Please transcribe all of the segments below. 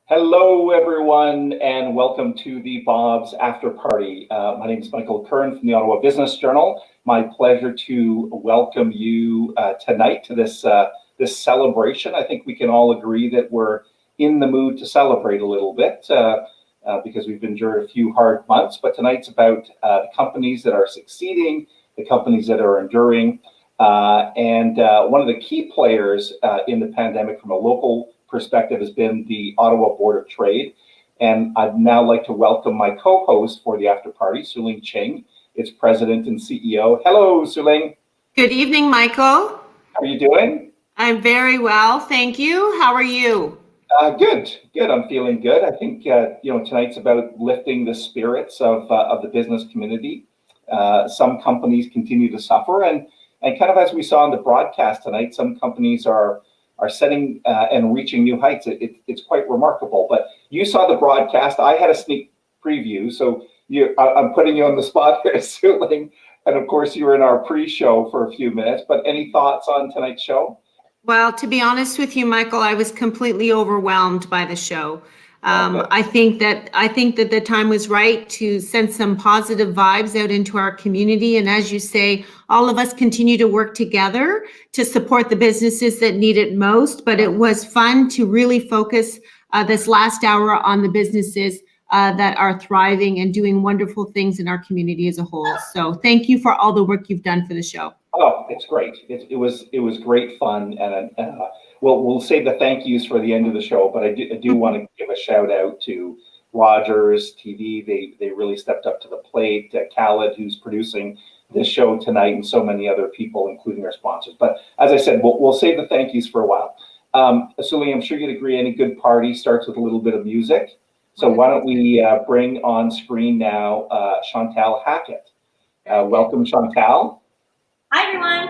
Hello, everyone, and welcome to the Bob's After Party. My name is Michael Curran from the Ottawa Business Journal. My pleasure to welcome you tonight to this celebration. I think we can all agree that we're in the mood to celebrate a little bit because we've endured a few hard months. But tonight's about the companies that are succeeding, the companies that are enduring, and one of the key players in the pandemic from a local perspective has been the Ottawa Board of Trade. And I'd now like to welcome my co-host for the after party, Su-Ling Ching, its president and CEO. Hello, Su-Ling. Good evening, Michael. How are you doing? I'm very well, thank you. How are you? Good. I'm feeling good. I think tonight's about lifting the spirits of the business community. Some companies continue to suffer, and kind of as we saw in the broadcast tonight, some companies are setting and reaching new heights. It's quite remarkable. But you saw the broadcast. I had a sneak preview, so I'm putting you on the spot here, Su-Ling. And of course, you were in our pre-show for a few minutes. But any thoughts on tonight's show? Well, to be honest with you, Michael, I was completely overwhelmed by the show. I think that the time was right to send some positive vibes out into our community. And as you say, all of us continue to work together to support the businesses that need it most. But it was fun to really focus this last hour on the businesses that are thriving and doing wonderful things in our community as a whole. So thank you for all the work you've done for the show. Oh, it's great. It was great fun, and we'll save the thank yous for the end of the show. But I do want to give a shout out to Rogers TV. They really stepped up to the plate. Khaled, who's producing this show tonight, and so many other people, including our sponsors. But as I said, we'll save the thank yous for a while. Su-Ling, I'm sure you'd agree any good party starts with a little bit of music. So why don't we bring on screen now Chantal Hackett. Welcome, Chantal. Hi, everyone.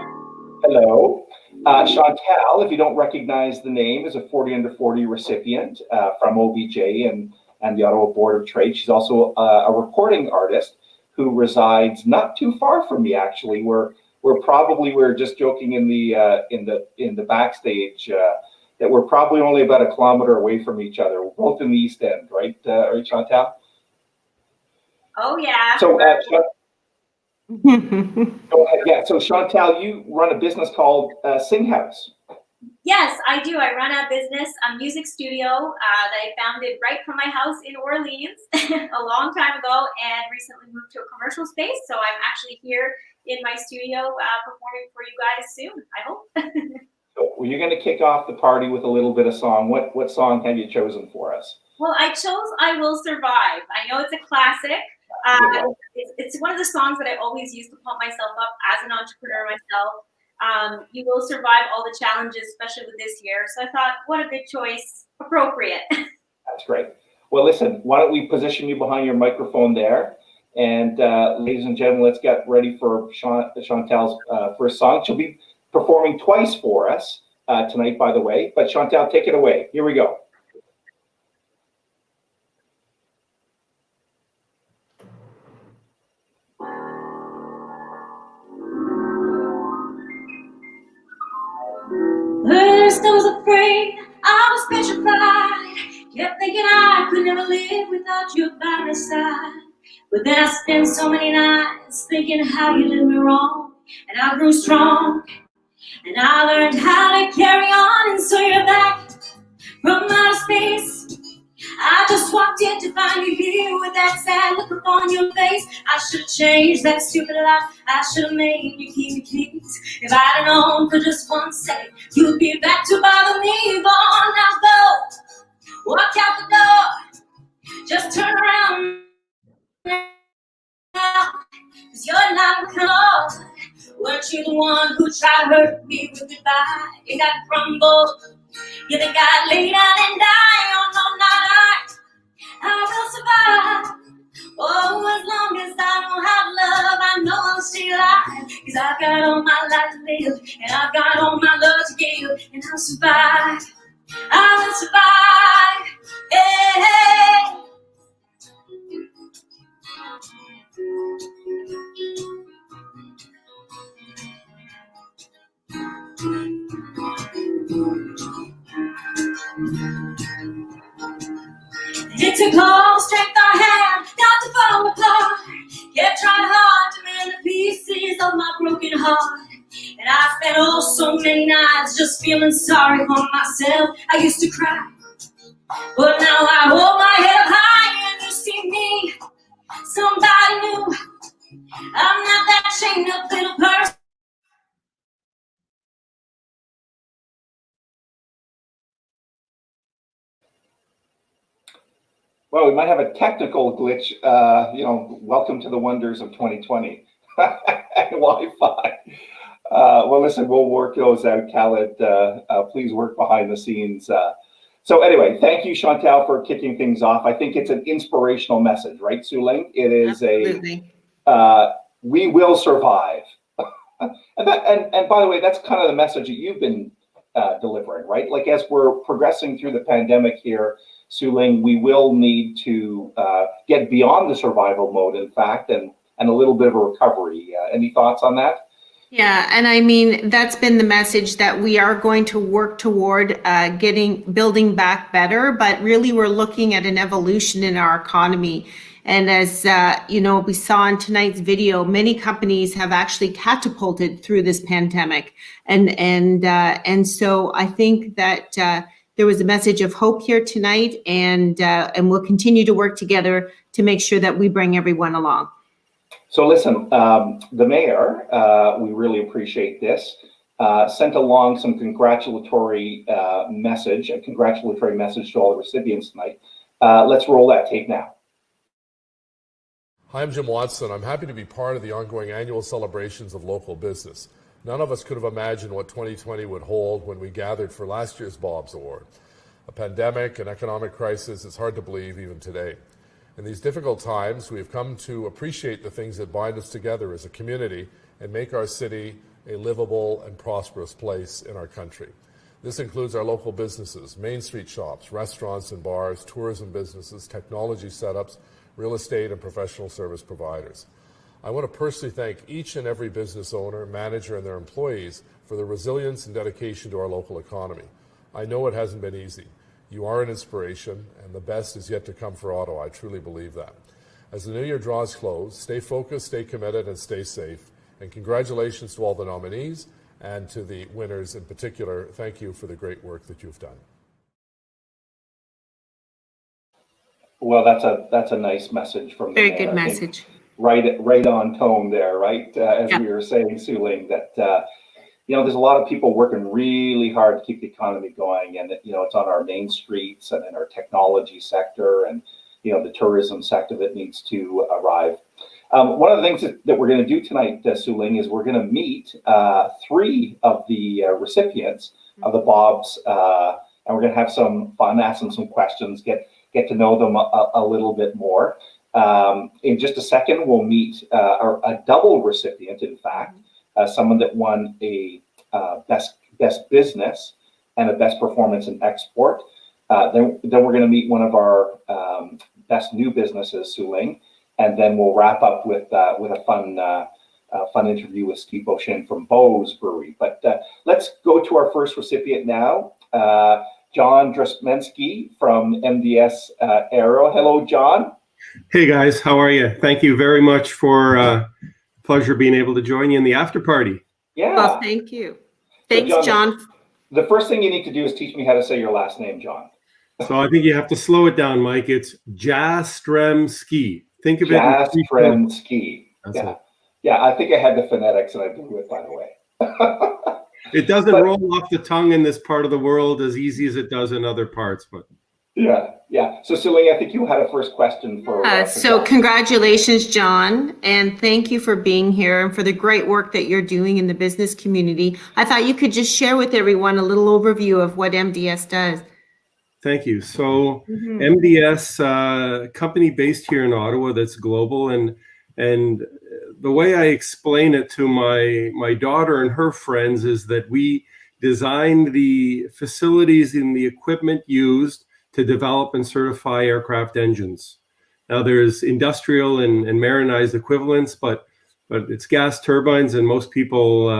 Hello. Chantal, if you don't recognize the name, is a 40 under 40 recipient from OBJ and the Ottawa Board of Trade. She's also a recording artist who resides not too far from me, actually. We're just joking in the backstage that we're probably only about a kilometer away from each other. We're both in the East End, right, Chantal? Oh, yeah. So, go ahead. Yeah. So Chantal, you run a business called Sing House. Yes, I do. I run a business, a music studio that I founded right from my house in Orleans a long time ago, and recently moved to a commercial space. So I'm actually here in my studio performing for you guys soon, I hope. So you're going to kick off the party with a little bit of song. What song have you chosen for us? Well, I chose "I Will Survive." I know it's a classic. It's one of the songs that I always use to pump myself up as an entrepreneur myself. You will survive all the challenges, especially with this year. So I thought, what a good choice, appropriate. That's great. Well, listen, why don't we position you behind your microphone there? And ladies and gentlemen, let's get ready for Chantal's first song. She'll be performing twice for us tonight, by the way. But Chantal, take it away. Here we go. First I was afraid, I was petrified. Kept thinking I could never live without you by my side. But then I spent so many nights thinking how you did me wrong. And I grew strong, and I learned how to carry on. And so you're back from outer space. I just walked in to find you here with that sad look upon your face. I should have changed that stupid lie. I should have made you keep your keys. If I'd have known for just 1 second you'd be back to bother me. Go on, now go, walk out the door. Just turn around now, 'cause you're not alone. Weren't you the one who tried to hurt me with goodbye? You got crumbled. You think I'd lay down and die? Oh no, not I will survive. Oh, as long as I know how to love, I know I'll stay alive. 'Cause I've got all my life to live, and I've got all my love to give, and I'll survive. I will survive. Hey. It took all strength I had not to fall apart. Kept trying hard to mend the pieces of my broken heart. And I spent oh so many nights just feeling sorry for myself. I used to cry, but now I hold my head up high and you see me, somebody new. I'm not that chained up little person. Well, we might have a technical glitch. Welcome to the wonders of 2020. Wi-Fi. Well, listen, we'll work those out, Khaled. Please work behind the scenes. So anyway, thank you, Chantal, for kicking things off. I think it's an inspirational message, right, Su-Ling? It is Absolutely. We will survive. and by the way, that's kind of the message that you've been delivering, right? Like as we're progressing through the pandemic here, Su-Ling, we will need to get beyond the survival mode, in fact, and a little bit of a recovery. Any thoughts on that? Yeah, and I mean, that's been the message, that we are going to work toward building back better, but really we're looking at an evolution in our economy. And as we saw in tonight's video, many companies have actually catapulted through this pandemic. And so I think that there was a message of hope here tonight, and we'll continue to work together to make sure that we bring everyone along. So listen, the mayor, we really appreciate this, sent along some congratulatory message to all the recipients tonight. Let's roll that tape now. Hi, I'm Jim Watson. I'm happy to be part of the ongoing annual celebrations of local business. None of us could have imagined what 2020 would hold when we gathered for last year's Bob's Award. A pandemic, an economic crisis, it's hard to believe even today. In these difficult times, we have come to appreciate the things that bind us together as a community and make our city a livable and prosperous place in our country. This includes our local businesses, Main Street shops, restaurants and bars, tourism businesses, technology setups, real estate and professional service providers. I want to personally thank each and every business owner, manager, and their employees for their resilience and dedication to our local economy. I know it hasn't been easy. You are an inspiration, and the best is yet to come for Ottawa. I truly believe that. As the new year draws close, stay focused, stay committed, and stay safe. And congratulations to all the nominees and to the winners in particular. Thank you for the great work that you've done. Well, that's a nice message from the Very mayor. good message. Right on tone there, right? As we were saying, Su-Ling, that there's a lot of people working really hard to keep the economy going, and it's on our main streets and in our technology sector and the tourism sector that needs to arrive. One of the things that we're going to do tonight, Su-Ling, is we're going to meet 3 of the recipients of the Bobs, and we're going to have some fun, ask them some questions, get to know them a little bit more. In just a second, we'll meet a double recipient, in fact, someone that won a best business and a best performance in export. Then we're going to meet one of our best new businesses, Su-Ling, and then we'll wrap up with a fun interview with Steve Beauchene from Beau's Brewery. But let's go to our first recipient now, John Dresmensky from MDS Aero. Hello, John. Hey guys, how are you? Thank you very much for pleasure being able to join you in the after party. Yeah. Well, thank you. Thanks, John. The first thing you need to do is teach me how to say your last name, John. So I think you have to slow it down, Mike. It's Jastremski. Think of it. Jastremski. Yeah. It. Yeah, I think I had the phonetics and I blew it, by the way. It doesn't roll off the tongue in this part of the world as easy as it does in other parts, but. Yeah. So, Su-Ling, I think you had a first question for So John. congratulations, John, and thank you for being here and for the great work that you're doing in the business community. I thought you could just share with everyone a little overview of what MDS does. Thank you. So MDS, company based here in Ottawa that's global, and the way I explain it to my daughter and her friends is that we designed the facilities and the equipment used to develop and certify aircraft engines. Now there's industrial and marinized equivalents, but it's gas turbines, and most people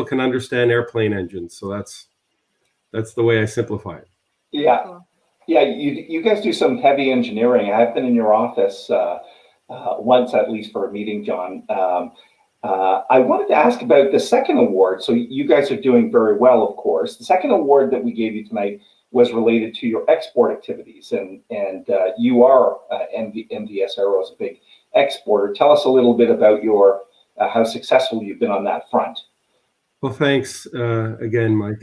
can understand airplane engines. So that's the way I simplify it. Yeah. Yeah, you guys do some heavy engineering. I've been in your office once at least for a meeting, John. I wanted to ask about the second award. So you guys are doing very well, of course. The second award that we gave you tonight was related to your export activities, and you are MDS Aero is a big exporter. Tell us a little bit about your how successful you've been on that front. Well, thanks again, Mike.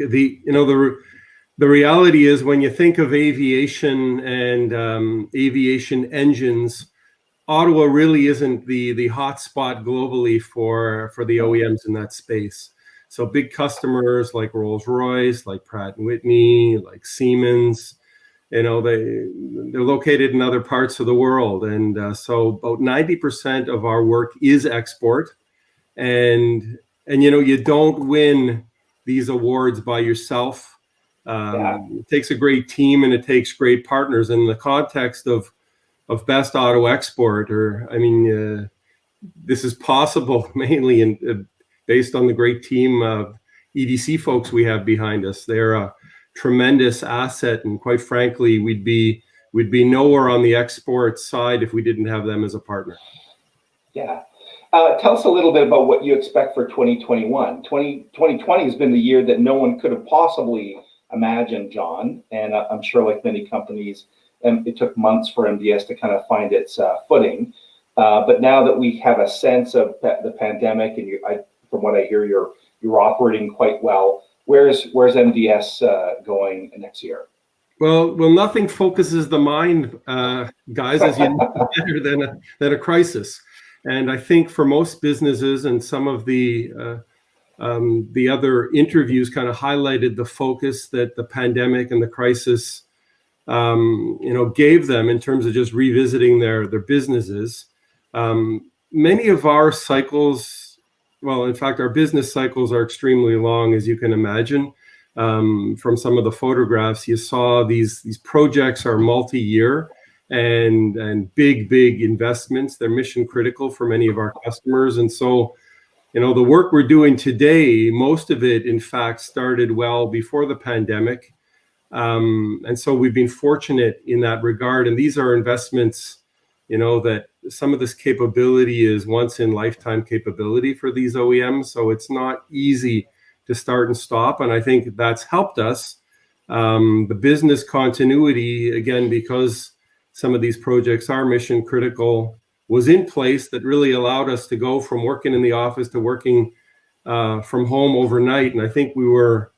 The reality is, when you think of aviation and aviation engines, Ottawa really isn't the hot spot globally for the OEMs in that space. So big customers like Rolls-Royce, like Pratt & Whitney, like Siemens, they're located in other parts of the world. And so about 90% of our work is export. And you don't win these awards by yourself. It takes a great team and it takes great partners. In the context of Best Auto Exporter, this is possible mainly based on the great team of EDC folks we have behind us. They're a tremendous asset, and quite frankly, we'd be nowhere on the export side if we didn't have them as a partner. Yeah. Tell us a little bit about what you expect for 2021. 2020 has been the year that no one could have possibly imagined, John, and I'm sure like many companies, it took months for MDS to kind of find its footing. But now that we have a sense of the pandemic, and from what I hear, you're operating quite well. Where's MDS going next year? Well, nothing focuses the mind, guys, as you know, better than a crisis. And I think for most businesses, and some of the other interviews kind of highlighted the focus that the pandemic and the crisis, gave them in terms of just revisiting their businesses. Many of our cycles, well, in fact, our business cycles are extremely long, as you can imagine. From some of the photographs you saw, these projects are multi-year and big investments. They're mission critical for many of our customers. And so, the work we're doing today, most of it, in fact, started well before the pandemic. And so we've been fortunate in that regard. And these are investments, that some of this capability is once in lifetime capability for these OEMs. So it's not easy to start and stop. And I think that's helped us. The business continuity, again, because some of these projects are mission critical, was in place that really allowed us to go from working in the office to working from home overnight. And I think we were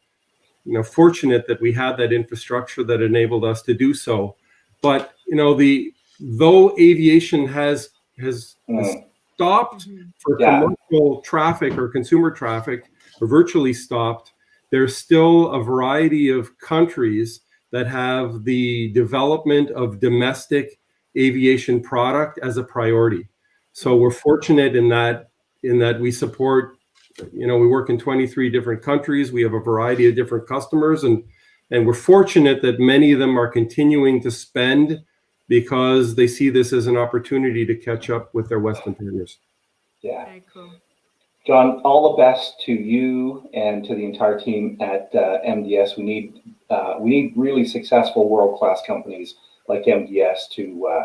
fortunate that we had that infrastructure that enabled us to do so. But though aviation has stopped for commercial traffic or consumer traffic, or virtually stopped, there's still a variety of countries that have the development of domestic aviation product as a priority. So we're fortunate in that we support, we work in 23 different countries. We have a variety of different customers, and we're fortunate that many of them are continuing to spend because they see this as an opportunity to catch up with their Western partners. Yeah. Very cool. John, all the best to you and to the entire team at MDS. We need really successful world-class companies like MDS to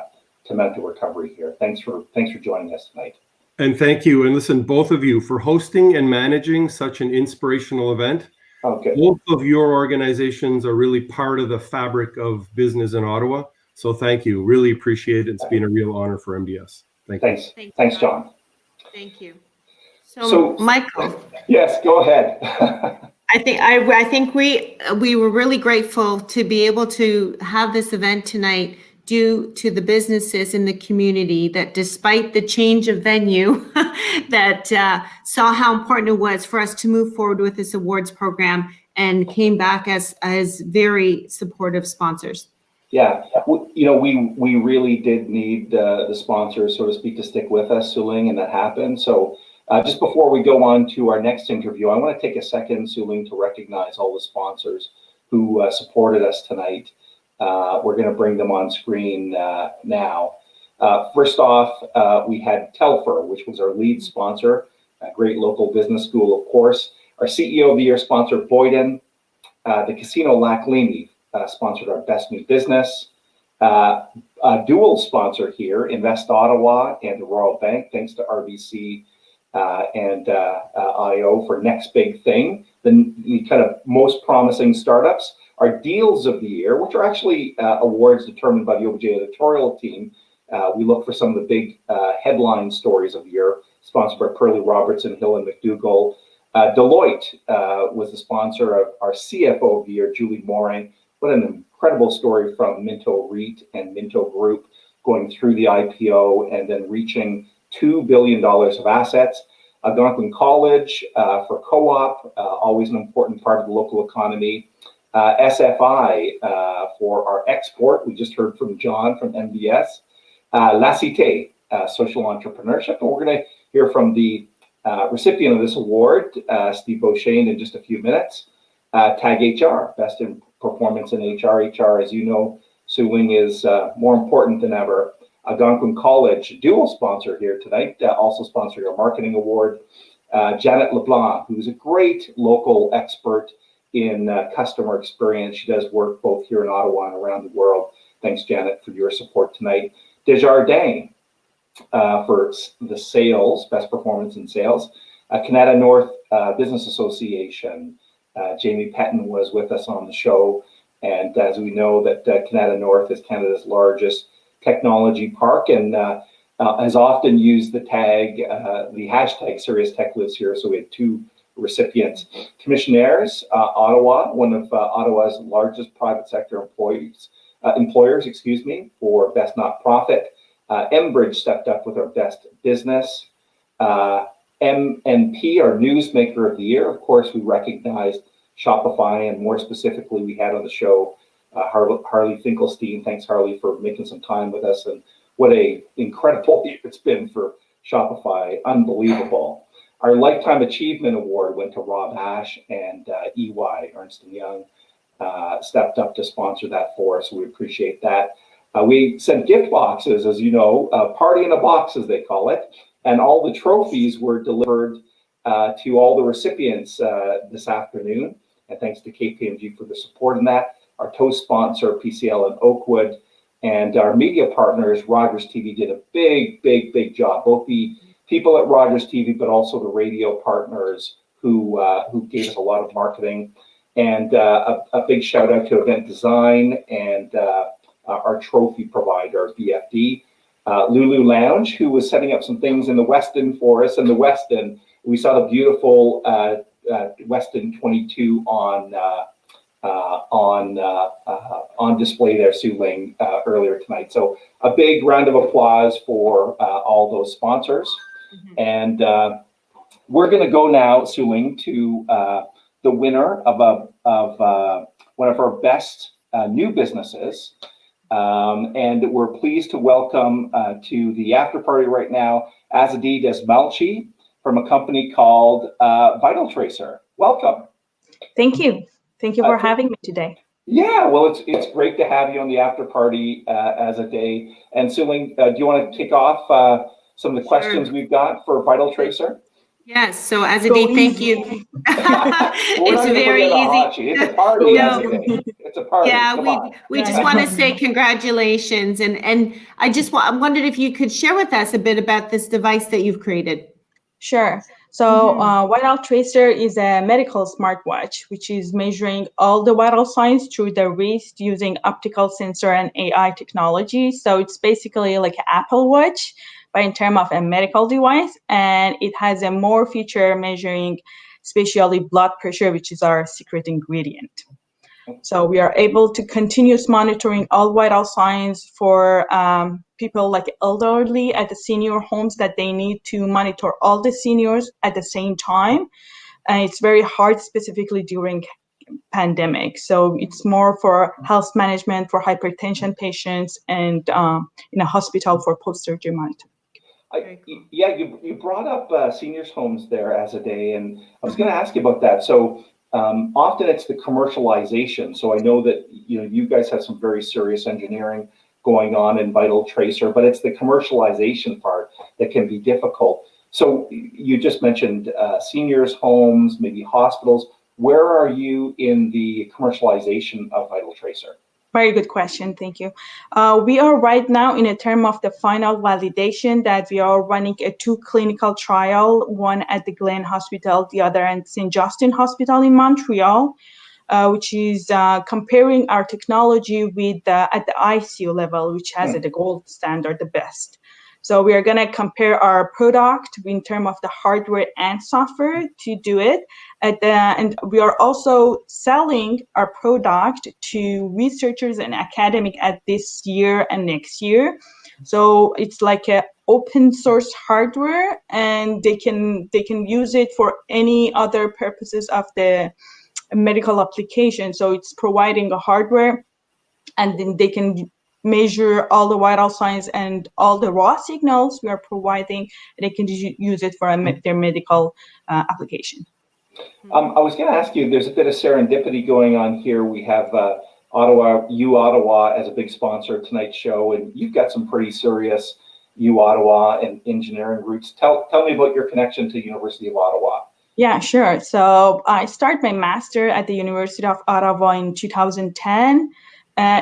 mount the recovery here. Thanks for joining us tonight. And thank you. And listen, both of you, for hosting and managing such an inspirational event. Okay. Both of your organizations are really part of the fabric of business in Ottawa. So thank you. Really appreciate it. It's been a real honor for MDS. Thanks. Thanks, John. Thank you. So Michael. Yes, go ahead. I think we were really grateful to be able to have this event tonight due to the businesses in the community that, despite the change of venue, that saw how important it was for us to move forward with this awards program and came back as very supportive sponsors. Yeah, we really did need the sponsors, so to speak, to stick with us, Suling, and that happened. So just before we go on to our next interview, I want to take a second, Suling, to recognize all the sponsors who supported us tonight. We're going to bring them on screen now. First off, we had Telfer, which was our lead sponsor, a great local business school, of course. Our CEO of the Year sponsor, Boyden, the Casino Lac-Leamy sponsored our Best New Business. A dual sponsor here, Invest Ottawa and the Royal Bank, thanks to RBC and IO for Next Big Thing. The kind of most promising startups. Our deals of the year, which are actually awards determined by the OBJ editorial team. We look for some of the big headline stories of the year, sponsored by Pearlie Robertson, Hill and McDougall. Deloitte was the sponsor of our CFO of the year, Julie Moring. What an incredible story from Minto REIT and Minto Group going through the IPO and then reaching $2 billion of assets. Algonquin College for co-op, always an important part of the local economy. SFI for our export. We just heard from John from MBS. La Cité, social entrepreneurship. And we're going to hear from the recipient of this award, Steve Beauchesne, in just a few minutes. Tag HR, best in performance in HR. HR, as you know, Sue-Wing, is more important than ever. Algonquin College, dual sponsor here tonight, also sponsored our marketing award. Janet LeBlanc, who's a great local expert in customer experience. She does work both here in Ottawa and around the world. Thanks, Janet, for your support tonight. Desjardins for the sales, best performance in sales. Canada North Business Association. Jamie Petton was with us on the show. And as we know that Canada North is Canada's largest technology park and has often used the tag, the hashtag Serious Tech Lives Here. So we had two recipients. Commissionaires, Ottawa, one of Ottawa's largest private sector employers, for best not-profit. Enbridge stepped up with our best business. MNP, our newsmaker of the year. Of course, we recognized Shopify, and more specifically, we had on the show Harley Finkelstein. Thanks, Harley, for making some time with us. And what a incredible year it's been for Shopify. Unbelievable. Our Lifetime Achievement Award went to Rob Ash, and EY, Ernst & Young, stepped up to sponsor that for us. So we appreciate that. We sent gift boxes, as you know, party in a box, as they call it. And all the trophies were delivered to all the recipients this afternoon. And thanks to KPMG for the support in that. Our toast sponsor, PCL in Oakwood, and our media partners, Rogers TV, did a big job. Both the people at Rogers TV, but also the radio partners who gave us a lot of marketing. And a big shout out to Event Design and our trophy provider, BFD. Lulu Lounge, who was setting up some things in the Westin for us. In the Westin, we saw the beautiful Westin 22 on display there, Sue-Ling, earlier tonight. So a big round of applause for all those sponsors. Mm-hmm. And we're going to go now, Sue-Ling, to the winner of one of our best new businesses. And we're pleased to welcome to the after party right now, Azadeh Desmalchi from a company called Vital Tracer. Welcome. Thank you. Thank you for having me today. Yeah, well, it's great to have you on the after party, Azadeh. And Sue-Ling, do you want to kick off some of the questions we've got for Vital Tracer? Yes, so Azadeh, thank you. It's very easy. It's a party, Azadeh. It's a party. Yeah, we just want to say congratulations. And I just wondered if you could share with us a bit about this device that you've created. Sure. So Vital Tracer is a medical smartwatch, which is measuring all the vital signs through the wrist using optical sensor and AI technology. So it's basically like an Apple Watch, but in terms of a medical device, and it has a more feature measuring especially blood pressure, which is our secret ingredient. So we are able to continuous monitoring all vital signs for people like elderly at the senior homes that they need to monitor all the seniors at the same time. And it's very hard, specifically during pandemic. So it's more for health management for hypertension patients and in a hospital for post-surgery monitoring. You brought up seniors' homes there, Azadeh, and I was going to ask you about that. So often it's the commercialization. So I know that you guys have some very serious engineering going on in Vital Tracer, but it's the commercialization part that can be difficult. So you just mentioned seniors' homes, maybe hospitals. where are you in the commercialization of Vital Tracer? Very good question. Thank you. We are right now in a term of the final validation that we are running a 2 clinical trial, one at the Glen Hospital, the other at St. Justin Hospital in Montreal, which is comparing our technology with at the ICU level, which has the gold standard, the best. So we are going to compare our product in terms of the hardware and software to do it. And we are also selling our product to researchers and academic at this year and next year. So it's like a open source hardware, and they can use it for any other purposes of the medical application. So it's providing a hardware, and then they can measure all the vital signs and all the raw signals we are providing, and they can use it for their medical application. I was going to ask you, there's a bit of serendipity going on here. We have Ottawa as a big sponsor of tonight's show, and you've got some pretty serious Ottawa and engineering roots. Tell me about your connection to University of Ottawa. Yeah, sure. So I started my master at the University of Ottawa in 2010.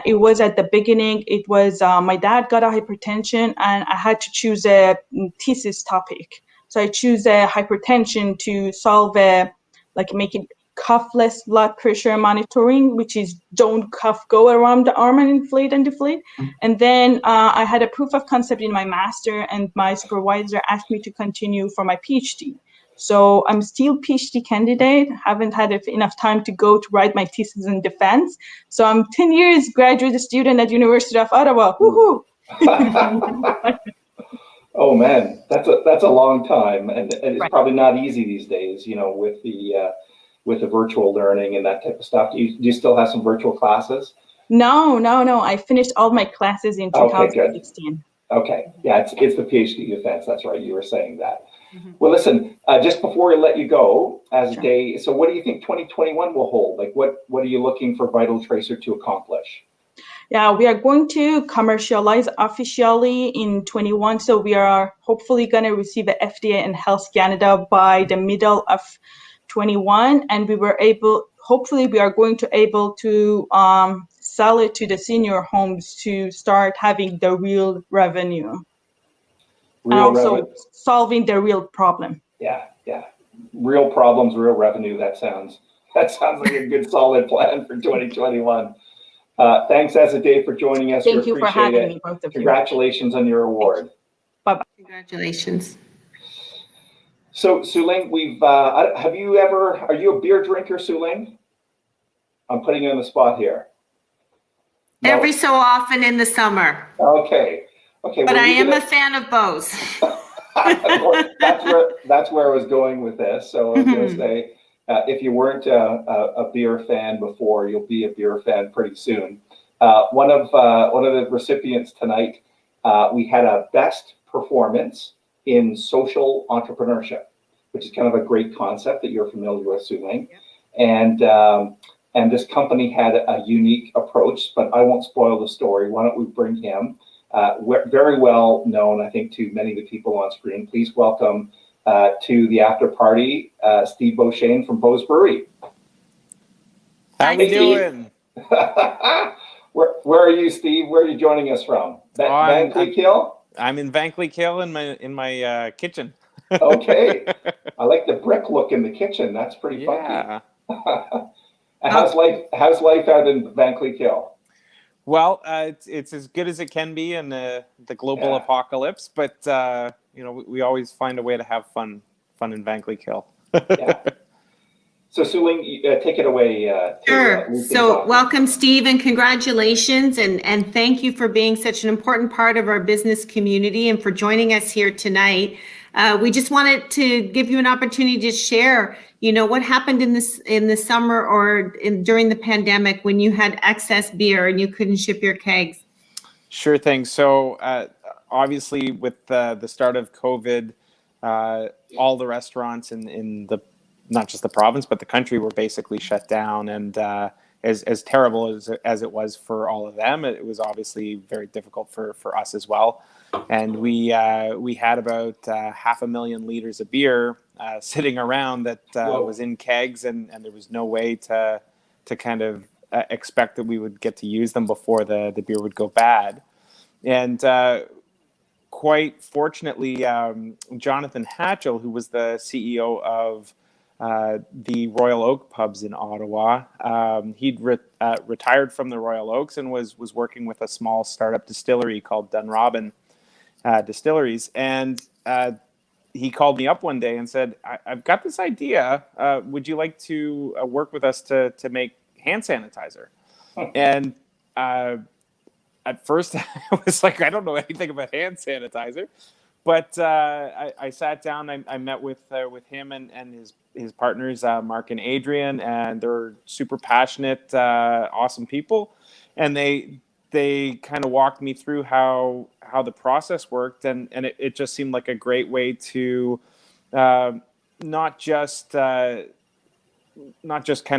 It was at the beginning, it was my dad got a hypertension, and I had to choose a thesis topic. So I choose hypertension to solve making cuffless blood pressure monitoring, which is don't cuff, go around the arm and inflate and deflate. And then I had a proof of concept in my master, and my supervisor asked me to continue for my PhD. So I'm still PhD candidate, haven't had enough time to go to write my thesis in defense. So I'm 10 years graduate student at University of Ottawa. Woohoo! Oh man, that's a long time, and it's probably not easy these days, with the virtual learning and that type of stuff. Do you still have some virtual classes? No. I finished all my classes in 2016. Okay, yeah, it's the PhD defense. That's right. You were saying that. Well, listen, just before we let you go, as a day, so what do you think 2021 will hold? Like, what are you looking for Vital Tracer to accomplish? Yeah, we are going to commercialize officially in 21. So we are hopefully going to receive a FDA and Health Canada by the middle of 21. And hopefully we are going to able to sell it to the senior homes to start having the real revenue. Solving the real problem. Yeah. Real problems, real revenue. That sounds like a good solid plan for 2021. Thanks, Azadeh, for joining us. Thank you for having me, both of you. Congratulations on your award. Bye-bye. Congratulations. So, Suling, are you a beer drinker, Suling? I'm putting you on the spot here. No? Every so often in the summer. Okay. But I am a fan of both. That's where I was going with this. So I was going to say, if you weren't a beer fan before, you'll be a beer fan pretty soon. One of the recipients tonight, we had a best performance in social entrepreneurship, which is kind of a great concept that you're familiar with, Suling. And this company had a unique approach, but I won't spoil the story. Why don't we bring him? Very well known, I think, to many of the people on screen. Please welcome to the after party, Steve Beauchesne from Beau's Brewery. How you doing? Where are you, Steve? Where are you joining us from? Van Cleek-Hill? I'm in Van Cleek-Hill in my kitchen. Okay, I like the brick look in the kitchen. That's pretty funky. How's life out in Van Cleek-Hill? Well, it's as good as it can be in the global apocalypse, but we always find a way to have fun in Van Cleek-Hill. Yeah. So Suling, take it away. Sure. So welcome, Steve, and congratulations, and thank you for being such an important part of our business community and for joining us here tonight. We just wanted to give you an opportunity to share, what happened in the summer or during the pandemic when you had excess beer and you couldn't ship your kegs. Sure thing. So obviously, with the start of COVID, all the restaurants in the not just the province but the country were basically shut down, and as terrible as it was for all of them, it was obviously very difficult for us as well. And we had about 500,000 liters of beer sitting around that Whoa. was in kegs, and there was no way to kind of expect that we would get to use them before the beer would go bad. And quite fortunately, Jonathan Hatchell, who was the CEO of the Royal Oak pubs in Ottawa, he'd retired from the Royal Oaks and was working with a small startup distillery called Dunrobin Distilleries. And he called me up one day and said, I've got this idea. Would you like to work with us to make hand sanitizer? And at first I was like, I don't know anything about hand sanitizer. But I sat down, I met with him and his partners, Mark and Adrian, and they're super passionate, awesome people. And they kind of walked me through how the process worked, and it just seemed like a great way to not just kind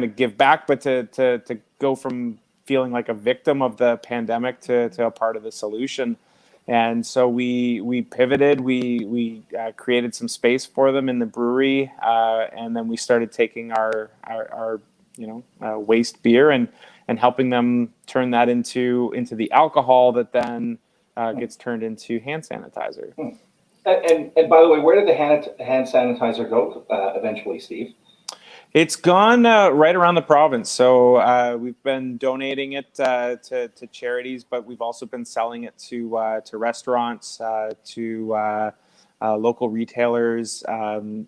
of give back, but to go from feeling like a victim of the pandemic to a part of the solution. And so we pivoted. We created some space for them in the brewery, and then we started taking our waste beer and helping them turn that into the alcohol that then gets turned into hand sanitizer. And by the way, where did the hand sanitizer go eventually, Steve? It's gone right around the province. So we've been donating it to charities, but we've also been selling it to restaurants, to local retailers.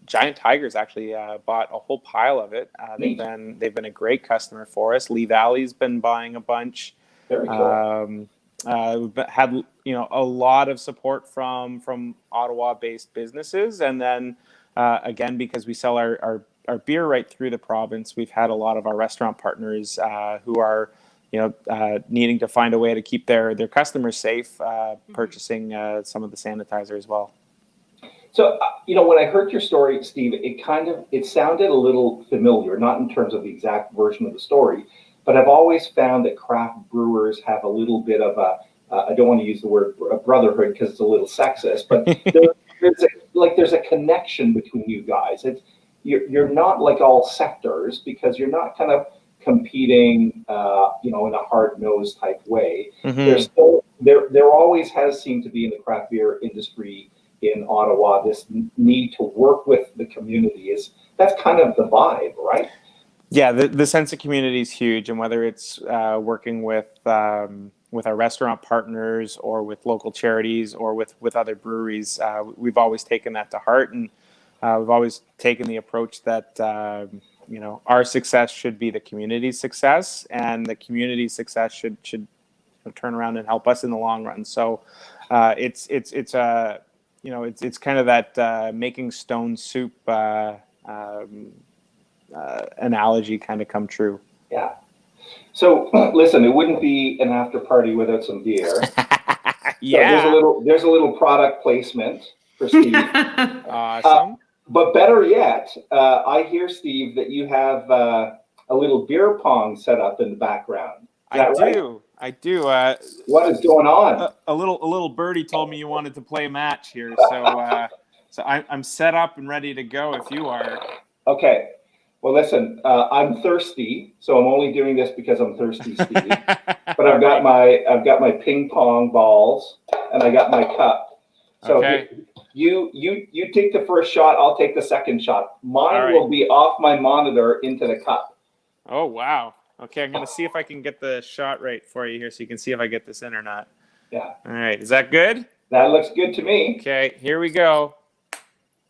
Giant Tigers actually bought a whole pile of it. They've been a great customer for us. Lee Valley's been buying a bunch. Very cool. We've had a lot of support from Ottawa-based businesses, and then again, because we sell our beer right through the province, we've had a lot of our restaurant partners who are needing to find a way to keep their customers safe, purchasing some of the sanitizer as well. So when I heard your story, Steve, it sounded a little familiar, not in terms of the exact version of the story, but I've always found that craft brewers have a little bit of I don't want to use the word brotherhood because it's a little sexist, but there's a connection between you guys. You're not like all sectors, because you're not kind of competing, in a hard-nosed type way. Mm-hmm. There always has seemed to be in the craft beer industry in Ottawa this need to work with the community. That's kind of the vibe, right? Yeah, the sense of community is huge, and whether it's working with our restaurant partners or with local charities or with other breweries, we've always taken that to heart, and we've always taken the approach that our success should be the community's success, and the community's success should turn around and help us in the long run. So it's kind of that making stone soup analogy kind of come true. Yeah. So listen, it wouldn't be an after party without some beer. Yeah. So there's a little product placement for Steve. Awesome. But better yet, I hear, Steve, that you have a little beer pong set up in the background. I do. What is going on? A little birdie told me you wanted to play a match here, so I'm set up and ready to go if you are. Okay. Well, listen, I'm thirsty, so I'm only doing this because I'm thirsty, Steve. But I've got my ping pong balls and I got my cup. So okay. You take the first shot, I'll take the second shot. Mine will be off my monitor into the cup. Oh, wow. Okay, I'm going to see if I can get the shot right for you here so you can see if I get this in or not. Yeah. All right, is that good? That looks good to me. Okay, here we go.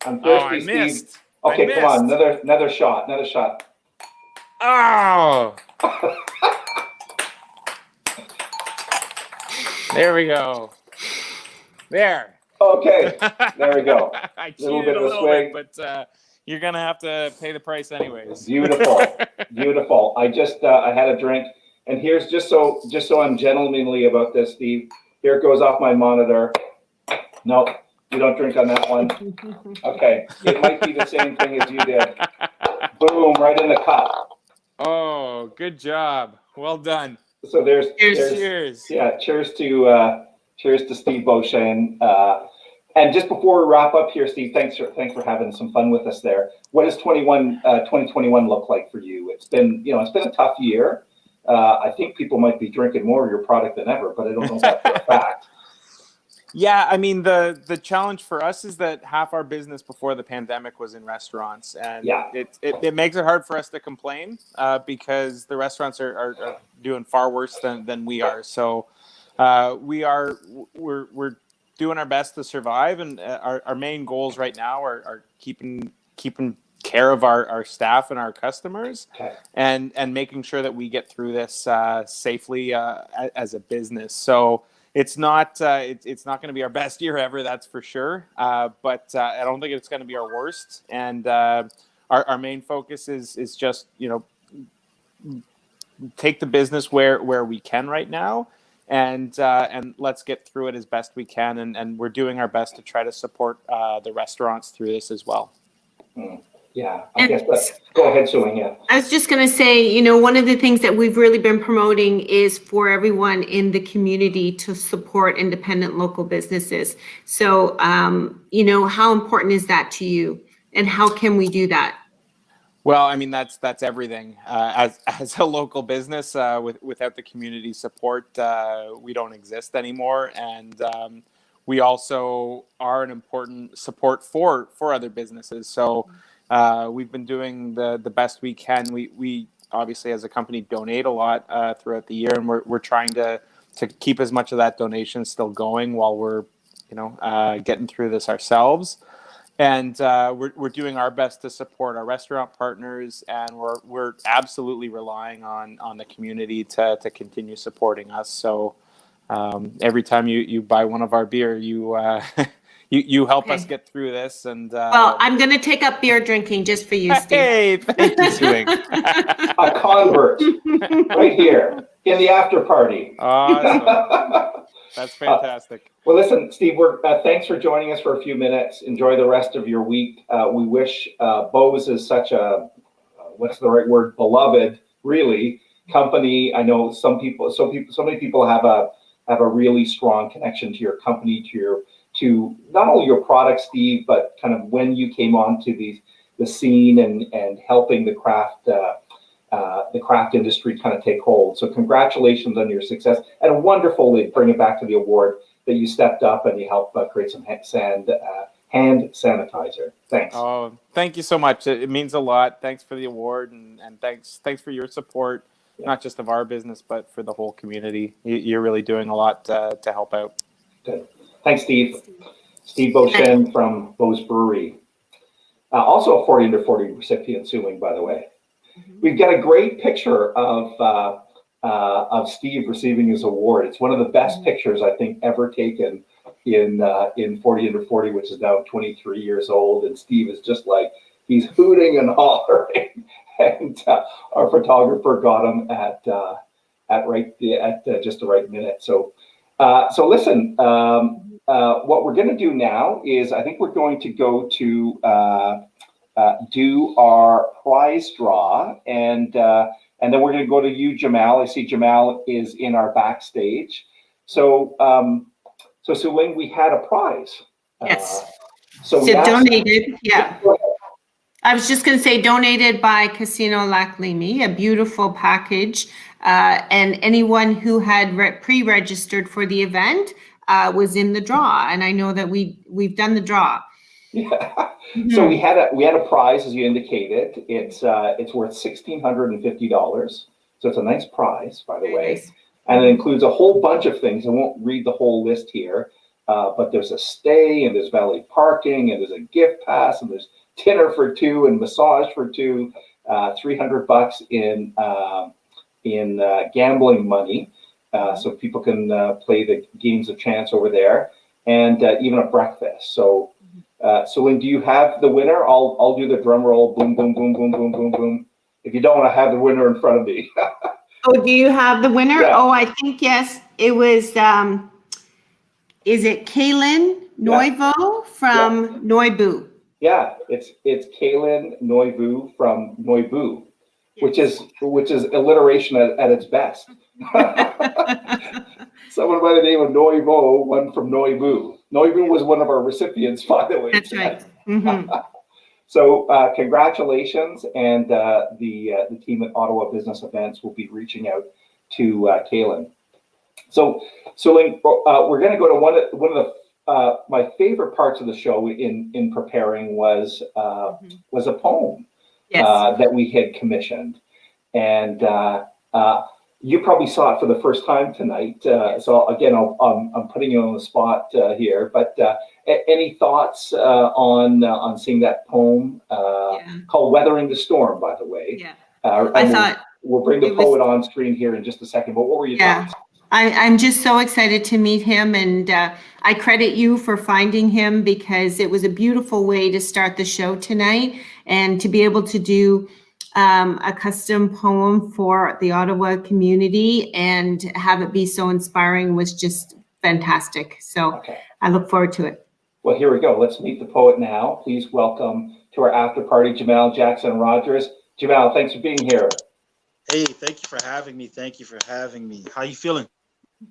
I'm thirsty, I Steve. missed. Okay, come on, another shot. Oh! There we go. There. Okay, there we go. I Little cheated bit of a swig. bit, but you're gonna have to pay the price anyways. Beautiful. I just I had a drink, and here's just so I'm gentlemanly about this, Steve. Here it goes off my monitor. Nope, you don't drink on that one. Okay, it might be the same thing as you did. Boom, right in the cup. Oh, good job. Well done. So there's cheers. Yeah, cheers to Steve Beauchesne. And just before we wrap up here, Steve, thanks for having some fun with us there. What does 2021 look like for you? It's been a tough year. I think people might be drinking more of your product than ever, but I don't know that for a fact. Yeah, I mean, the challenge for us is that half our business before the pandemic was in restaurants, and it makes it hard for us to complain because the restaurants are doing far worse than we are. So we're doing our best to survive, and our main goals right now are keeping care of our staff and our customers, and making sure that we get through this safely as a business. So it's not going to be our best year ever, that's for sure. But I don't think it's going to be our worst. And our main focus is just take the business where we can right now, and let's get through it as best we can. And we're doing our best to try to support the restaurants through this as well. Yeah, I guess go ahead, Suing. Yeah. I was just going to say, one of the things that we've really been promoting is for everyone in the community to support independent local businesses. So, how important is that to you, and how can we do that? Well, I mean, that's everything. As a local business, without the community support, we don't exist anymore. And we also are an important support for other businesses. So we've been doing the best we can. We obviously, as a company, donate a lot throughout the year, and we're trying to keep as much of that donation still going while we're getting through this ourselves. And we're doing our best to support our restaurant partners, and we're absolutely relying on the community to continue supporting us. So every time you buy one of our beer, you help us get through this. And well, I'm going to take up beer drinking just for you, Steve. Hey, thank you, Suing. A convert right here in the after party. Awesome. That's fantastic. Well, listen, Steve, thanks for joining us for a few minutes. Enjoy the rest of your week. We wish Bose is such a, what's the right word, beloved, really, company. I know so many people have a really strong connection to your company, to not only your product, Steve, but kind of when you came onto the scene and helping the craft industry kind of take hold. So congratulations on your success, and wonderful to bring it back to the award that you stepped up and you helped create some hand sanitizer. Thanks. Oh, thank you so much. It means a lot. Thanks for the award, and thanks for your support, not just of our business, but for the whole community. You're really doing a lot to help out. Good. Thanks, Steve. Steve Beauchesne from Bose Brewery. Also a 40 under 40 recipient, Suing, by the way. We've got a great picture of Steve receiving his award. It's one of the best pictures I think ever taken in 40 under 40, which is now 23 years old. And Steve is just like, he's hooting and hollering. And our photographer got him at just the right minute. So listen, what we're going to do now is I think we're going to go to do our prize draw, and then we're going to go to you, Jamal. I see Jamal is in our backstage. So Suing, we had a prize. Yes. So donated. Yeah. I was just going to say donated by Casino Lac-Leamy, a beautiful package, and anyone who had pre-registered for the event was in the draw, and I know that we've done the draw. Yeah. Mm-hmm. So we had a prize, as you indicated. It's worth $1,650. So it's a nice prize, by the way. Nice. And it includes a whole bunch of things. I won't read the whole list here, but there's a stay, and there's valet parking, and there's a gift pass, and there's dinner for two and massage for two, $300 in gambling money, so people can play the games of chance over there, and even a breakfast. So Lynn, do you have the winner? I'll do the drum roll. Boom, boom, boom, boom, boom, boom, boom. If you don't, I have the winner in front of me. Oh, do you have the winner? Yeah. Oh, I think yes. It was. Is it Kaylin Noivo from Noibu? Yeah, it's Kaylin Noivu from Noibu, which is alliteration at its best. Someone by the name of Noivo won from Noibu. Noibu was one of our recipients, by the way. That's right. Mm-hmm. So congratulations, and the team at Ottawa Business Events will be reaching out to Kaylin. So Ling, we're going to go to one of the my favorite parts of the show in preparing was a poem that we had commissioned, and you probably saw it for the first time tonight. So again, I'm putting you on the spot here, but any thoughts on seeing that poem called "Weathering the Storm"? By the way, I thought we'll bring the poet on screen here in just a second. But what were your thoughts? I'm just so excited to meet him, and I credit you for finding him, because it was a beautiful way to start the show tonight, and to be able to do a custom poem for the Ottawa community and have it be so inspiring was just fantastic. So I look forward to it. Well, here we go. Let's meet the poet now. Please welcome to our after party, Jamal Jackson Rogers. Jamal, thanks for being here. Hey, thank you for having me. Thank you for having me. How you feeling?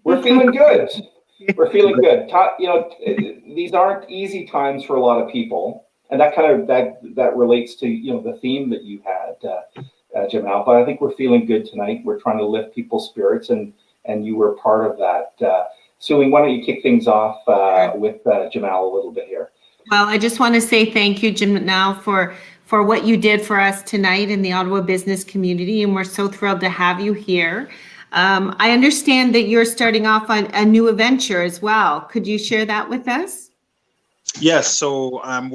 We're feeling good. We're feeling good. You know, these aren't easy times for a lot of people, and that kind of that relates to the theme that you had, Jamal. But I think we're feeling good tonight. We're trying to lift people's spirits, and you were part of that. Suling, why don't you kick things off with Jamal a little bit here? Well, I just want to say thank you, Jamal, for what you did for us tonight in the Ottawa business community, and we're so thrilled to have you here. I understand that you're starting off on a new venture as well. Could you share that with us? Yes, so I'm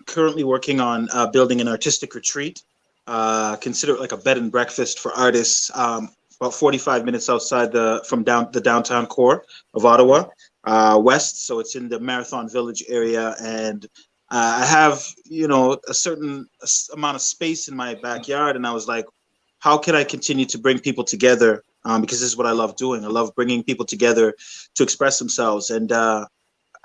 currently working on building an artistic retreat. Consider it like a bed and breakfast for artists, about 45 minutes outside the downtown core of Ottawa, west. So it's in the Marathon Village area, and I have a certain amount of space in my backyard, and I was like, how can I continue to bring people together? Because this is what I love doing. I love bringing people together to express themselves. And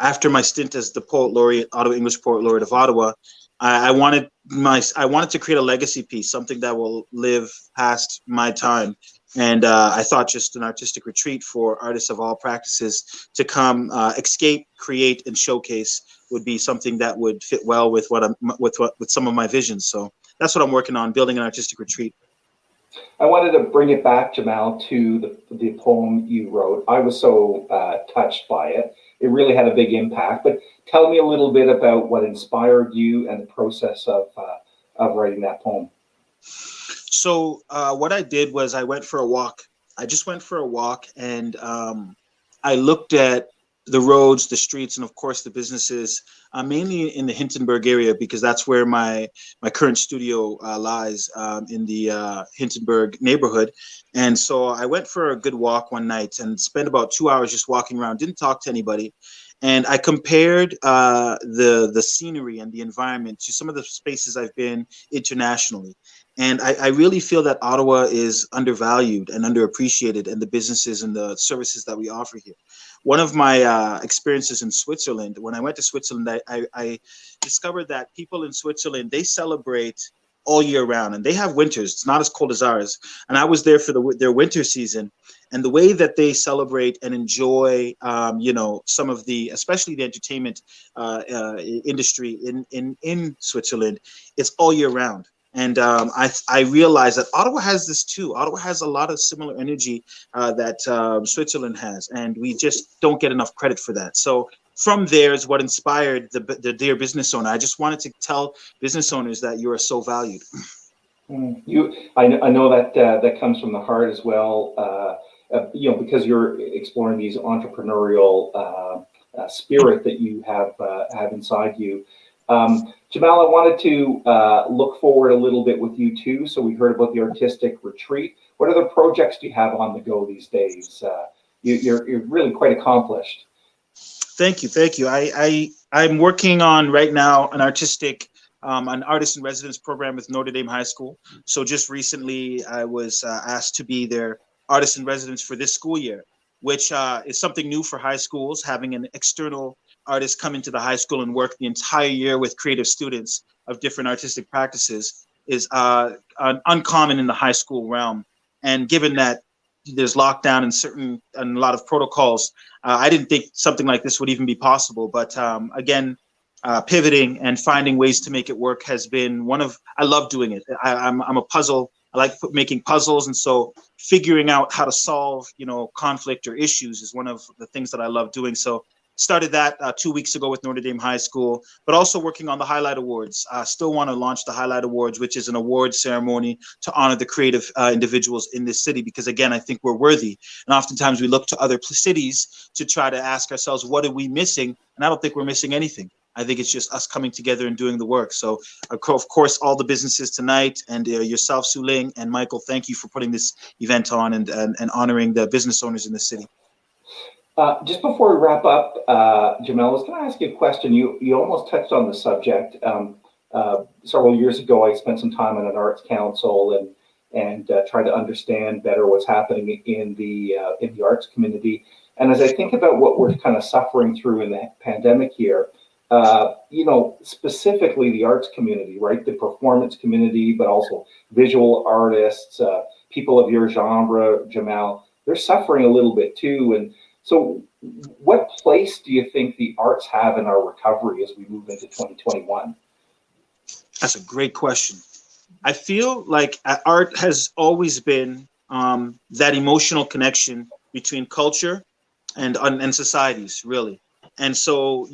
after my stint as the poet laureate, Ottawa English Poet Laureate of Ottawa, I wanted to create a legacy piece, something that will live past my time. And I thought just an artistic retreat for artists of all practices to come escape, create, and showcase would be something that would fit well with with some of my visions. So that's what I'm working on, building an artistic retreat. I wanted to bring it back, Jamal, to the poem you wrote. I was so touched by it. It really had a big impact. But tell me a little bit about what inspired you and the process of writing that poem. So what I did was I went for a walk. I just went for a walk, and I looked at the roads, the streets, and of course the businesses, mainly in the Hintonburg area, because that's where my current studio lies, in the Hintonburg neighborhood. And so I went for a good walk one night and spent about 2 hours just walking around, didn't talk to anybody. And I compared the scenery and the environment to some of the spaces I've been internationally. And I really feel that Ottawa is undervalued and underappreciated in the businesses and the services that we offer here. One of my experiences in Switzerland, when I went to Switzerland, I discovered that people in Switzerland, they celebrate all year round, and they have winters. It's not as cold as ours. And I was there for their winter season. And the way that they celebrate and enjoy, some of especially the entertainment industry in Switzerland, it's all year round. And I realized that Ottawa has this too. Ottawa has a lot of similar energy that Switzerland has, and we just don't get enough credit for that. So from there is what inspired the Dear Business Owner. I just wanted to tell business owners that you are so valued. I know that comes from the heart as well. Because you're exploring these entrepreneurial spirit that you have inside you. Jamal, I wanted to look forward a little bit with you too. So we heard about the artistic retreat. What other projects do you have on the go these days? You're really quite accomplished. Thank you. I'm working on right now an artist in residence program with Notre Dame High School. So just recently I was asked to be their artist in residence for this school year, which is something new for high schools, having an external artist come into the high school and work the entire year with creative students of different artistic practices is uncommon in the high school realm. And given that there's lockdown and a lot of protocols. I didn't think something like this would even be possible. But again, pivoting and finding ways to make it work has been I love doing it. I'm a puzzle. I like making puzzles. And so figuring out how to solve, conflict or issues is one of the things that I love doing. So started that 2 weeks ago with Notre Dame High School, but also working on the Highlight Awards. Still want to launch the Highlight Awards, which is an award ceremony to honor the creative individuals in this city, because again, I think we're worthy. And oftentimes we look to other cities to try to ask ourselves, what are we missing? And I don't think we're missing anything. I think it's just us coming together and doing the work. So of course, all the businesses tonight, and yourself, Su Ling, and Michael, thank you for putting this event on and honoring the business owners in the city. Just before we wrap up, Jamel, I was going to ask you a question. You almost touched on the subject. Several years ago, I spent some time on an arts council and tried to understand better what's happening in the arts community. And as I think about what we're kind of suffering through in the pandemic here, specifically the arts community, right? The performance community, but also visual artists, people of your genre, Jamel, they're suffering a little bit too. And so what place do you think the arts have in our recovery as we move into 2021? That's a great question. I feel like art has always been that emotional connection between culture and societies, really. And so,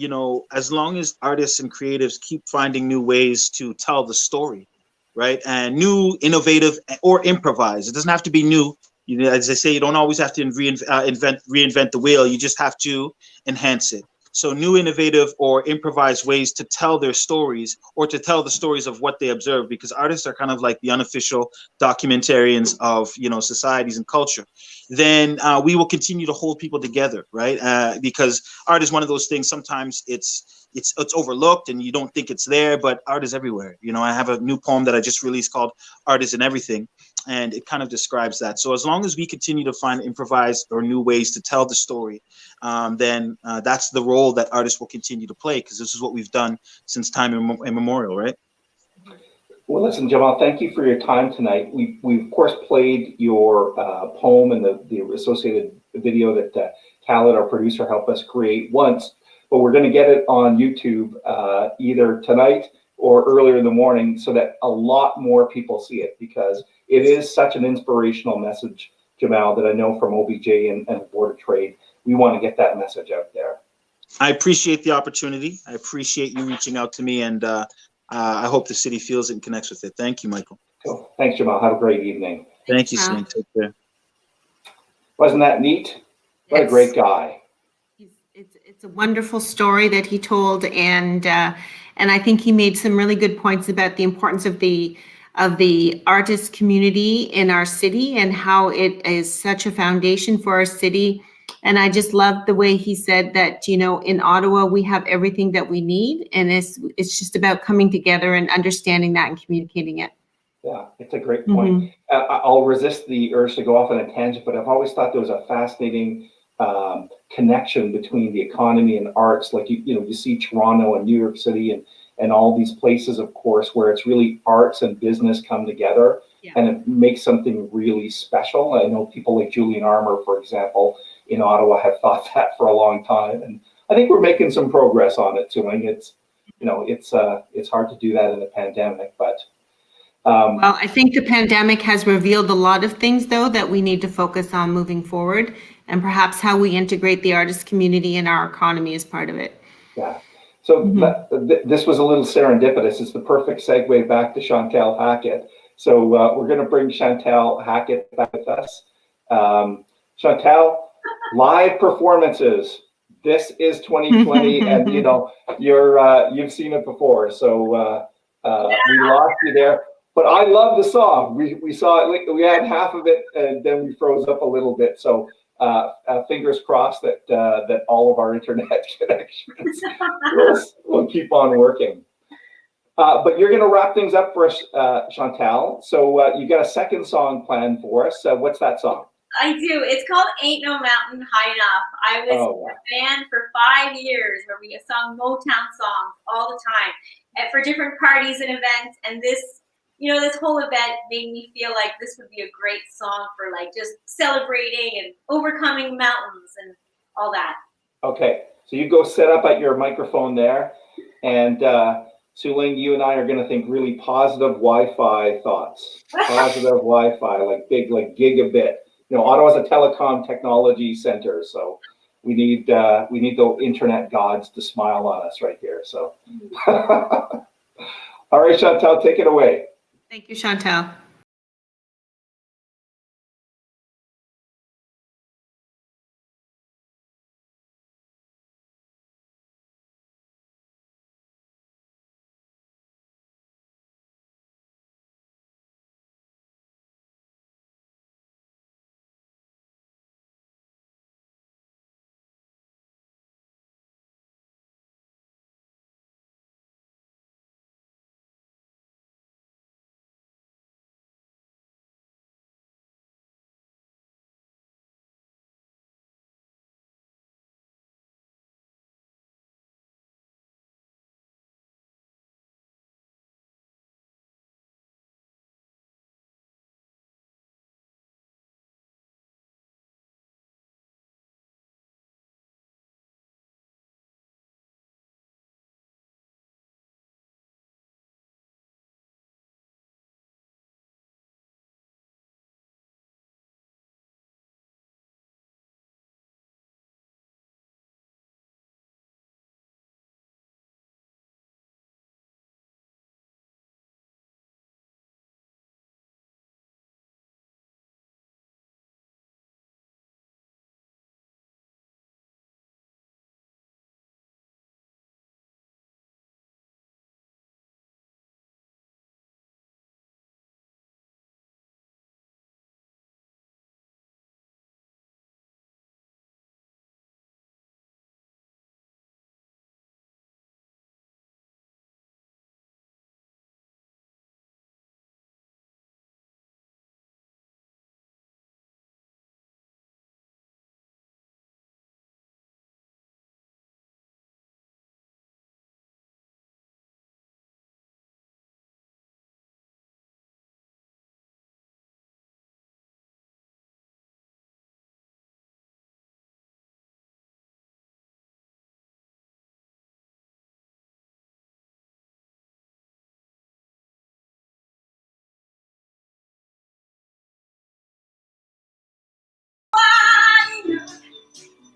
as long as artists and creatives keep finding new ways to tell the story, right? And new, innovative, or improvise. It doesn't have to be new. As I say, you don't always have to reinvent the wheel. You just have to enhance it. So new, innovative, or improvised ways to tell their stories, or to tell the stories of what they observe, because artists are kind of like the unofficial documentarians of, societies and culture. Then we will continue to hold people together, right? Because art is one of those things. Sometimes it's overlooked and you don't think it's there, but art is everywhere. I have a new poem that I just released called "Art is in Everything," and it kind of describes that. So as long as we continue to find improvised or new ways to tell the story, then that's the role that artists will continue to play, because this is what we've done since time immemorial, right? Well, listen, Jamal, thank you for your time tonight. We of course played your poem and the associated video that Khaled, our producer, helped us create once, but we're going to get it on YouTube either tonight or earlier in the morning so that a lot more people see it, because it is such an inspirational message, Jamal, that I know from OBJ and Board of Trade. We want to get that message out there. I appreciate the opportunity. I appreciate you reaching out to me, and I hope the city feels it and connects with it. Thank you, Michael. Cool. Thanks, Jamal. Have a great evening. Thank you, Sam. Take care. Wasn't that neat? What a great guy. It's a wonderful story that he told, and I think he made some really good points about the importance of the artist community in our city and how it is such a foundation for our city. And I just love the way he said that, in Ottawa, we have everything that we need. And it's just about coming together and understanding that and communicating it. Yeah, it's a great point. I'll resist the urge to go off on a tangent, but I've always thought there was a fascinating connection between the economy and arts. Like, you see Toronto and New York City and all these places, of course, where it's really arts and business come together, and it makes something really special. I know people like Julian Armour, for example, in Ottawa have thought that for a long time, and I think we're making some progress on it too. I mean, it's hard to do that in a pandemic, but well, I think the pandemic has revealed a lot of things, though, that we need to focus on moving forward, and perhaps how we integrate the artist community in our economy as part of it. Yeah. So this was a little serendipitous. It's the perfect segue back to Chantal Hackett. So we're going to bring Chantal Hackett back with us. Chantal, live performances. This is 2020, and you've seen it before. So we lost you there. But I love the song. We saw it. We had half of it, and then we froze up a little bit. So fingers crossed that all of our internet connections will keep on working. But you're going to wrap things up for us, Chantal. So you got a second song planned for us. What's that song? I do. It's called Ain't No Mountain High Enough. I was a band for 5 years where we sung Motown songs all the time for different parties and events. And this this whole event made me feel like this would be a great song for like just celebrating and overcoming mountains and all that. Okay, so you go set up at your microphone there, and Su-Ling, you and I are going to think really positive Wi-Fi thoughts. Positive Wi-Fi, like big, like gigabit. Ottawa's a telecom technology center, so we need the internet gods to smile on us right here. So, all right, Chantal, take it away. Thank you, Chantal.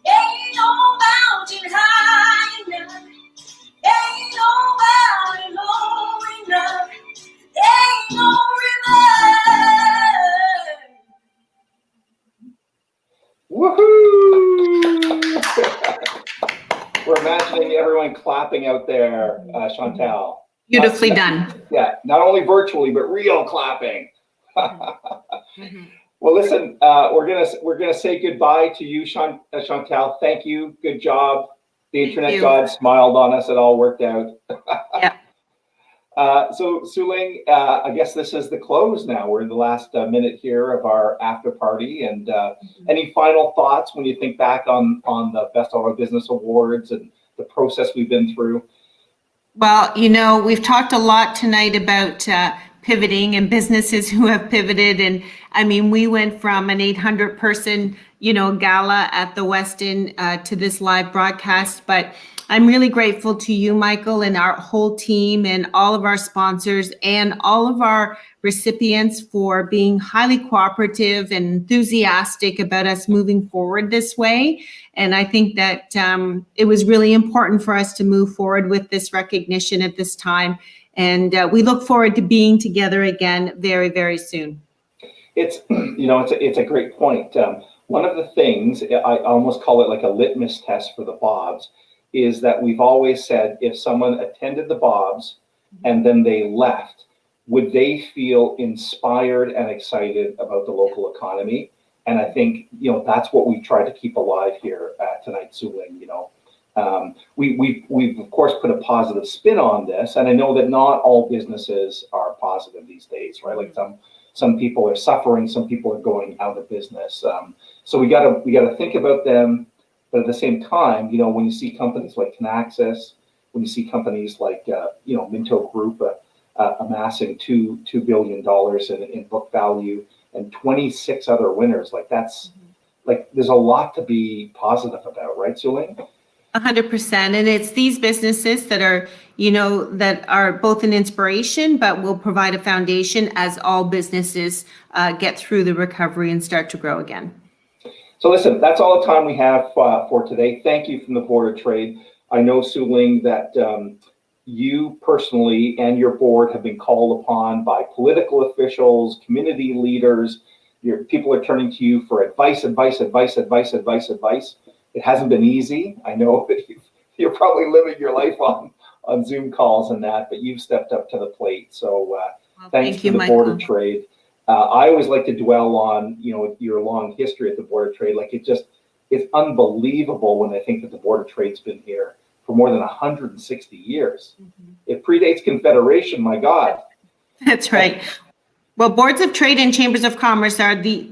Ain't no mountain high enough. Ain't no valley low enough. Ain't no river. Woohoo! We're imagining everyone clapping out there, Chantal. Beautifully done. Yeah, not only virtually, but real clapping. Well, listen, we're gonna say goodbye to you, Chantal. Thank you. Good job. The internet god smiled on us. It all worked out. Yeah. So, Su-Ling, I guess this is the close now. We're in the last minute here of our after party. And any final thoughts when you think back on the Best Ottawa Business Awards and the process we've been through? Well, we've talked a lot tonight about pivoting and businesses who have pivoted. And I mean, we went from an 800-person, gala at the Westin to this live broadcast. But I'm really grateful to you, Michael, and our whole team and all of our sponsors and all of our recipients for being highly cooperative and enthusiastic about us moving forward this way. And I think that it was really important for us to move forward with this recognition at this time. And we look forward to being together again very, very soon. It's a great point. One of the things, I almost call it like a litmus test for the Bobs, is that we've always said if someone attended the Bobs and then they left, would they feel inspired and excited about the local economy? And I think, that's what we try to keep alive here tonight, Su-Ling. We've of course put a positive spin on this, and I know that not all businesses are positive these days, right? Like some people are suffering, some people are going out of business. So we gotta think about them, but at the same time, when you see companies like Canaxis, when you see companies like Minto Group, amassing $2 billion in book value, and 26 other winners. Like that's like there's a lot to be positive about, right, Suling? 100%. And it's these businesses that are, that are both an inspiration, but will provide a foundation as all businesses get through the recovery and start to grow again. So listen, that's all the time we have for today. Thank you from the Board of Trade. I know, Suling, that you personally and your board have been called upon by political officials, community leaders. People are turning to you for advice. It hasn't been easy. I know that you're probably living your life on Zoom calls and that, but you've stepped up to the plate. So thanks to the Michael. Board of Trade. I always like to dwell on, your long history at the Board of Trade. Like it's unbelievable when I think that the Board of Trade's been here for more than 160 years. It predates Confederation, my God. That's right. Well, boards of trade and chambers of commerce are the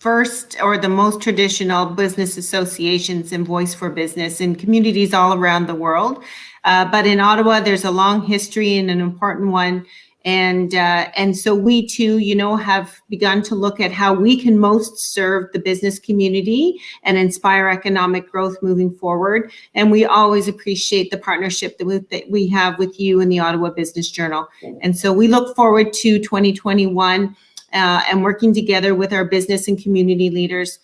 first or the most traditional business associations and voice for business in communities all around the world. But in Ottawa, there's a long history and an important one. And so we too, have begun to look at how we can most serve the business community and inspire economic growth moving forward. And we always appreciate the partnership that we have with you and the Ottawa Business Journal. And so we look forward to 2021 and working together with our business and community leaders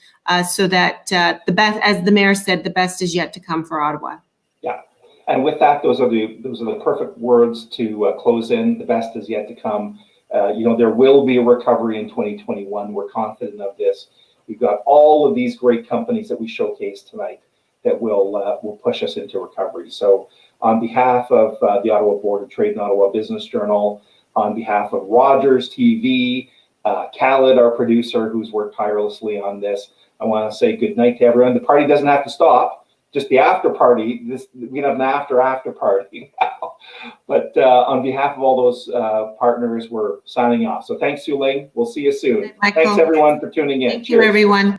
so that the best, as the mayor said, the best is yet to come for Ottawa. Yeah. And with that, those are the perfect words to close in. The best is yet to come. There will be a recovery in 2021. We're confident of this. We've got all of these great companies that we showcased tonight that will push us into recovery. So on behalf of the Ottawa Board of Trade and Ottawa Business Journal, on behalf of Rogers TV, Khaled, our producer, who's worked tirelessly on this, I want to say good night to everyone. The party doesn't have to stop. Just the after party. We have an after party now. But on behalf of all those partners, we're signing off. So thanks, Suling. We'll see you soon. Michael. Thanks everyone for tuning in. Thank you, everyone.